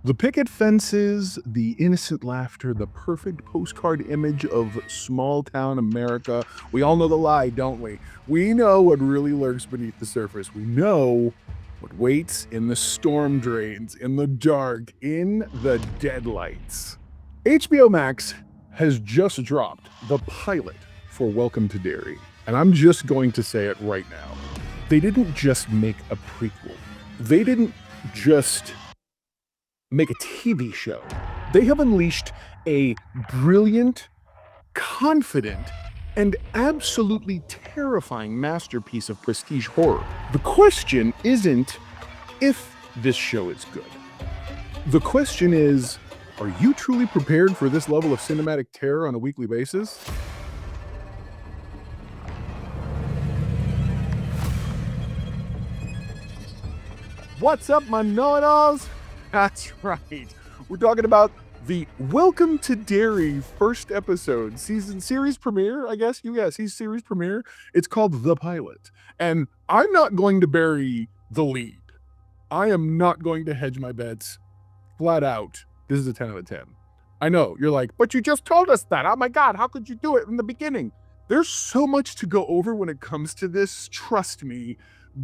The picket fences, the innocent laughter, the perfect postcard image of small town America. We all know the lie, don't we? We know what really lurks beneath the surface. We know what waits in the storm drains, in the dark, in the deadlights. HBO Max has just dropped the pilot for Welcome to Derry. And I'm just going to say it right now. They didn't just make a prequel. They didn't just make a TV show. They have unleashed a brilliant, confident, and absolutely terrifying masterpiece of prestige horror. The question isn't if this show is good. The question is, are you truly prepared for this level of cinematic terror on a weekly basis? What's up, my know-it-alls? That's right. We're talking about the Welcome to Derry first episode, series premiere, I guess. Series premiere. It's called The Pilot. And I'm not going to bury the lead. I am not going to hedge my bets. Flat out, this is a 10 out of 10. I know, you're like, but you just told us that. Oh my God, how could you do it in the beginning? There's so much to go over when it comes to this. Trust me.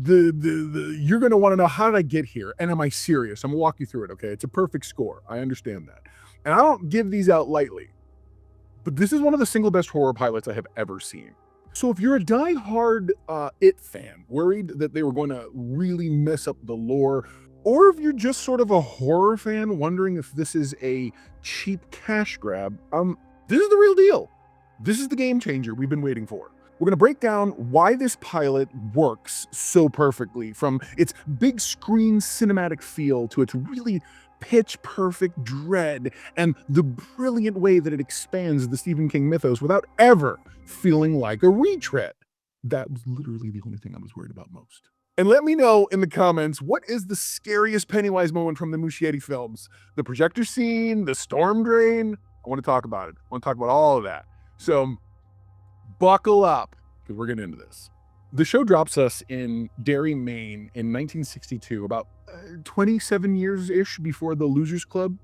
You're going to want to know, how did I get here? And am I serious? I'm going to walk you through it, okay? It's a perfect score. I understand that. And I don't give these out lightly. But this is one of the single best horror pilots I have ever seen. So if you're a diehard It fan, worried that they were going to really mess up the lore, or if you're just sort of a horror fan wondering if this is a cheap cash grab, this is the real deal. This is the game changer we've been waiting for. We're going to break down why this pilot works so perfectly, from its big screen cinematic feel to its really pitch perfect dread, and the brilliant way that it expands the Stephen King mythos without ever feeling like a retread. That was literally the only thing I was worried about most. And let me know in the comments, what is the scariest Pennywise moment from the Muschietti films? The projector scene, the storm drain? I want to talk about it. I want to talk about all of that. So buckle up, because we're getting into this. The show drops us in Derry, Maine in 1962, about 27 years-ish before the Losers Club.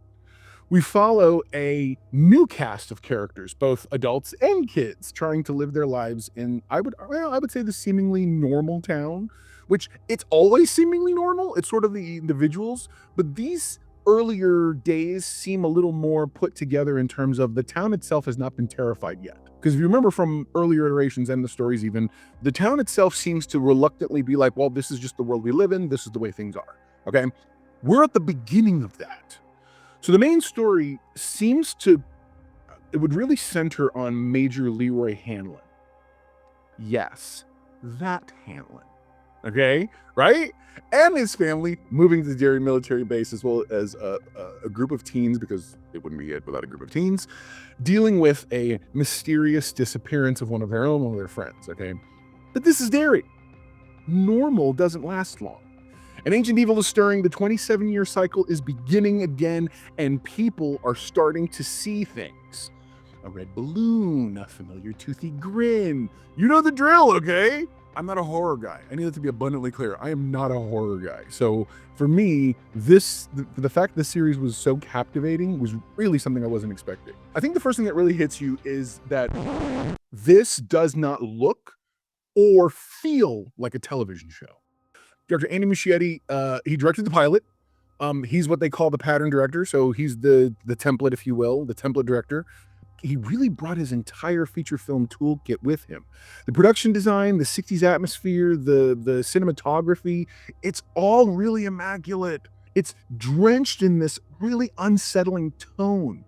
We follow a new cast of characters, both adults and kids, trying to live their lives in, I would say, the seemingly normal town, which it's always seemingly normal. It's sort of the individuals, but these earlier days seem a little more put together in terms of the town itself has not been terrified yet. Because if you remember from earlier iterations and the stories even, the town itself seems to reluctantly be like, well, this is just the world we live in. This is the way things are. Okay? We're at the beginning of that. So the main story it would really center on Major Leroy Hanlon. Yes, that Hanlon. Okay? Right? And his family moving to the Derry military base, as well as a group of teens, because it wouldn't be it without a group of teens, dealing with a mysterious disappearance of one of their friends, okay? But this is Derry. Normal doesn't last long. An ancient evil is stirring, the 27-year cycle is beginning again, and people are starting to see things. A red balloon, a familiar toothy grin. You know the drill, okay? I'm not a horror guy. I need that to be abundantly clear. I am not a horror guy. So for me, the fact this series was so captivating was really something I wasn't expecting. I think the first thing that really hits you is that this does not look or feel like a television show. Director Andy Muschietti, he directed the pilot. He's what they call the pattern director. So he's the template, if you will, the template director. He really brought his entire feature film toolkit with him. The production design, the 60s atmosphere, the cinematography, it's all really immaculate. It's drenched in this really unsettling tone.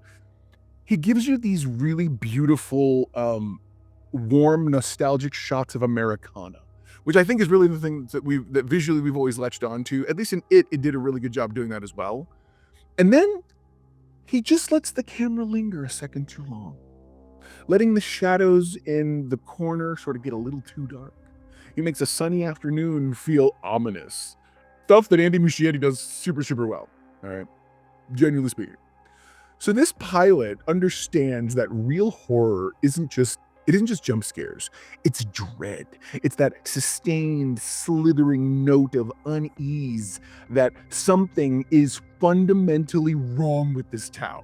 He gives you these really beautiful, warm, nostalgic shots of Americana, which I think is really the thing that visually we've always latched on to. At least in it did a really good job doing that as well. And then he just lets the camera linger a second too long, letting the shadows in the corner sort of get a little too dark. He makes a sunny afternoon feel ominous. Stuff that Andy Muschietti does super, super well. All right, genuinely speaking. So this pilot understands that real horror isn't just It isn't just jump scares, it's dread. It's that sustained, slithering note of unease that something is fundamentally wrong with this town.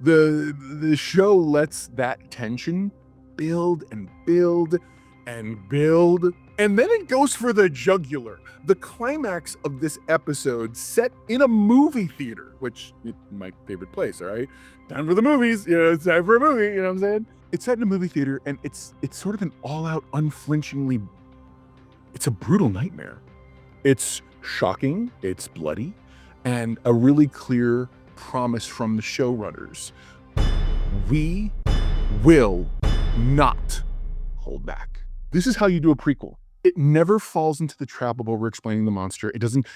The show lets that tension build and build and build, and then it goes for the jugular. The climax of this episode set in a movie theater, which is my favorite place, all right? Time for the movies, it's time for a movie, you know what I'm saying? It's set in a movie theater, and it's sort of an all-out, unflinchingly, it's a brutal nightmare. It's shocking, it's bloody, and a really clear promise from the showrunners. We will not hold back. This is how you do a prequel. It never falls into the trap of over explaining the monster. It doesn't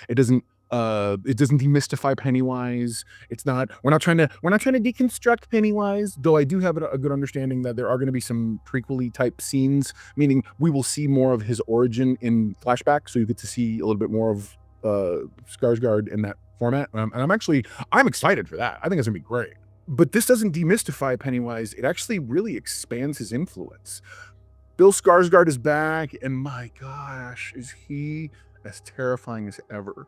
demystify Pennywise. We're not trying to deconstruct Pennywise, though I do have a good understanding that there are going to be some prequel-y type scenes, meaning we will see more of his origin in flashback, so you get to see a little bit more of Skarsgard in that format. And I'm excited for that. I think it's gonna be great. But this doesn't demystify Pennywise. It actually really expands his influence. Bill Skarsgard is back, and my gosh, is he as terrifying as ever.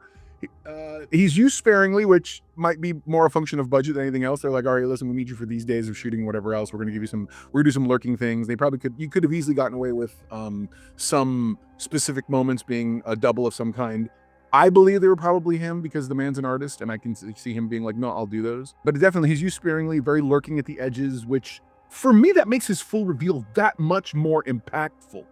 He's used sparingly, which might be more a function of budget than anything else. They're like, all right, listen, we need you for these days of shooting whatever else. We're gonna do some lurking things. You could have easily gotten away with some specific moments being a double of some kind. I believe they were probably him because the man's an artist, and I can see him being like, no, I'll do those. But definitely, he's used sparingly, very lurking at the edges, which for me, that makes his full reveal that much more impactful.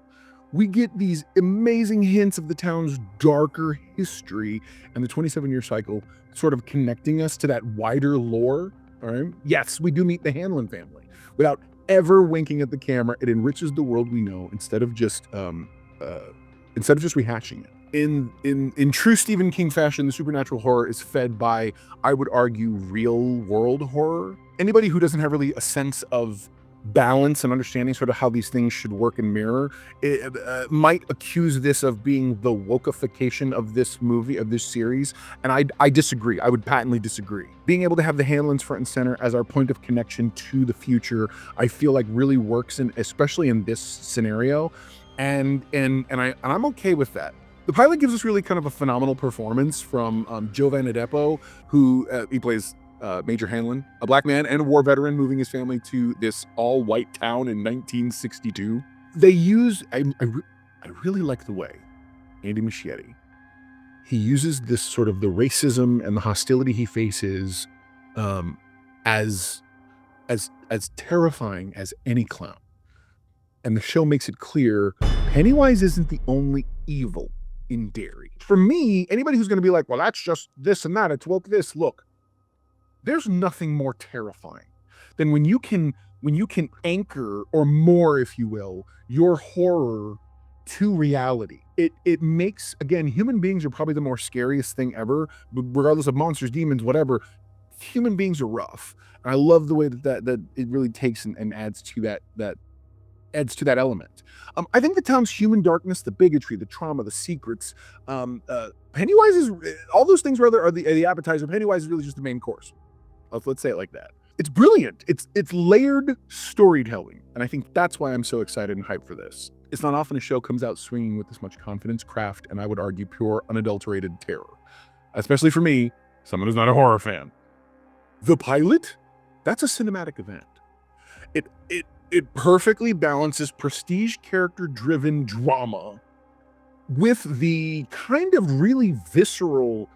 We get these amazing hints of the town's darker history and the 27-year cycle sort of connecting us to that wider lore. All right. Yes, we do meet the Hanlon family without ever winking at the camera. It enriches the world we know instead of just rehashing it. In true Stephen King fashion, the supernatural horror is fed by, I would argue, real world horror. Anybody who doesn't have really a sense of balance and understanding sort of how these things should work and mirror might accuse this of being the wokeification of this movie, of this series, and I disagree. I would patently disagree. Being able to have the Hanlons front and center as our point of connection to the future, I feel like really works, especially in this scenario, and I'm okay with that. The pilot gives us really kind of a phenomenal performance from Joe Van Adepo, who he plays Major Hanlon, a black man and a war veteran moving his family to this all-white town in 1962. They use, I really like the way Andy Muschietti, he uses this sort of the racism and the hostility he faces as terrifying as any clown. And the show makes it clear Pennywise isn't the only evil in Derry. For me, anybody who's going to be like, well, that's just this and that, it's woke this, look, there's nothing more terrifying than when you can anchor, or more, if you will, your horror to reality. It makes, again, human beings are probably the more scariest thing ever, regardless of monsters, demons, whatever. Human beings are rough. And I love the way that it really takes and adds to that element. I think the town's human darkness, the bigotry, the trauma, the secrets, Pennywise is, all those things rather are the appetizer. Pennywise is really just the main course. Let's say it like that. It's brilliant. It's layered storytelling. And I think that's why I'm so excited and hyped for this. It's not often a show comes out swinging with this much confidence, craft, and I would argue pure, unadulterated terror. Especially for me, someone who's not a horror fan. The pilot, that's a cinematic event. It perfectly balances prestige character-driven drama with the kind of really visceral,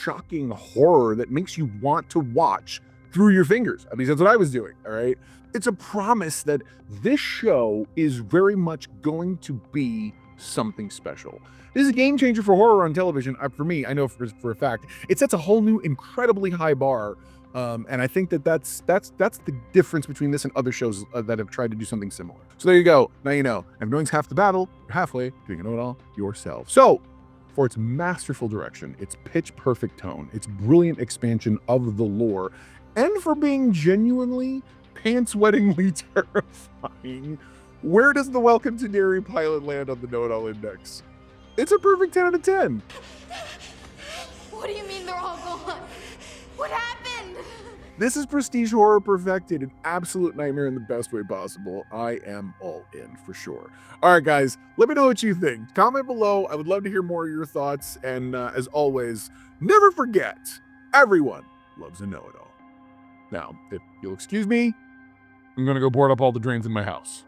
shocking horror that makes you want to watch through your fingers. At least that's what I was doing, all right? It's a promise that this show is very much going to be something special. This is a game changer for horror on television. For me, I know for a fact, it sets a whole new, incredibly high bar. And I think that's the difference between this and other shows that have tried to do something similar. So there you go. Now you know. If knowing's half the battle, you're halfway doing it all yourself. So, for its masterful direction, its pitch-perfect tone, its brilliant expansion of the lore, and for being genuinely, pants-wettingly terrifying, where does the Welcome to Derry pilot land on the Know-It-All Index? It's a perfect 10 out of 10. What do you mean they're all gone? What happened? This is prestige horror perfected, an absolute nightmare in the best way possible. I am all in for sure. All right, guys, let me know what you think. Comment below. I would love to hear more of your thoughts. And as always, never forget, everyone loves a know-it-all. Now, if you'll excuse me, I'm going to go board up all the drains in my house.